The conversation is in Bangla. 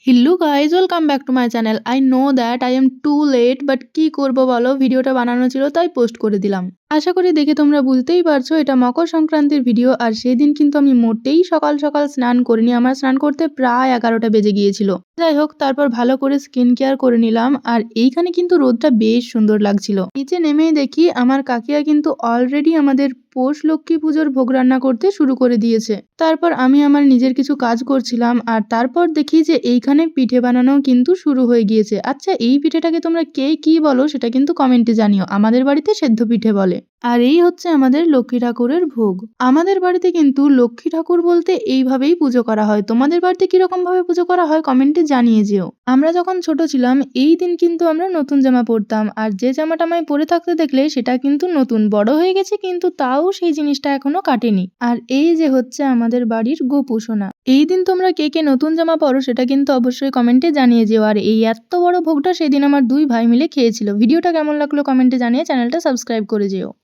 Hello guys, welcome back to my channel. I know that I am too late, but কি করব বলো, ভিডিওটা বানানো ছিল তাই পোস্ট করে দিলাম। আশা করি দেখে তোমরা বুঝতেই পারছো এটা মকর সংক্রান্তির ভিডিও। আর সেদিন কিন্তু আমি মোটেই সকাল সকাল স্নান করিনি, আমার স্নান করতে প্রায় 11টা বেজে গিয়েছিল। যাই হোক, তারপর ভালো করে স্কিন কেয়ার করে নিলাম। আর এইখানে কিন্তু রোদটা বেশ সুন্দর লাগছিল। নিচে নেমেই দেখি আমার কাকিয়া কিন্তু অলরেডি আমাদের পৌষ লক্ষ্মী পুজোর ভোগ রান্না করতে শুরু করে দিয়েছে। তারপর আমি আমার নিজের কিছু কাজ করছিলাম, আর তারপর দেখি যে এইখানে পিঠে বানানো কিন্তু শুরু হয়ে গিয়েছে। আচ্ছা, এই পিঠেটাকে তোমরা কে কি বলো সেটা কিন্তু কমেন্টে জানিও। আমাদের বাড়িতে সেদ্ধ পিঠে বলে। আর এই হচ্ছে আমাদের লক্ষ্মী ঠাকুরের ভোগ। আমাদের বাড়িতে কিন্তু লক্ষ্মী ঠাকুর বলতে এইভাবেই পুজো করা হয়। তোমাদের বাড়িতে কিরকম ভাবে পুজো করা হয় কমেন্টে জানিয়ে যেও। আমরা যখন ছোট ছিলাম এই দিন কিন্তু আমরা নতুন জামা পরতাম, আর যে জামাটা আমায় পরে থাকতে দেখলে সেটা কিন্তু নতুন। বড় হয়ে গেছে কিন্তু তাও সেই জিনিসটা এখনো কাটেনি। আর এই যে হচ্ছে আমাদের বাড়ির গোপু সোনা। এই দিন তোমরা কে কে নতুন জামা পরো সেটা কিন্তু অবশ্যই কমেন্টে জানিয়ে যেও। আর এই এত বড় ভোগটা সেদিন আমার 2 ভাই মিলে খেয়েছিল। ভিডিওটা কেমন লাগলো কমেন্টে জানিয়ে চ্যানেলটা সাবস্ক্রাইব করে যেও।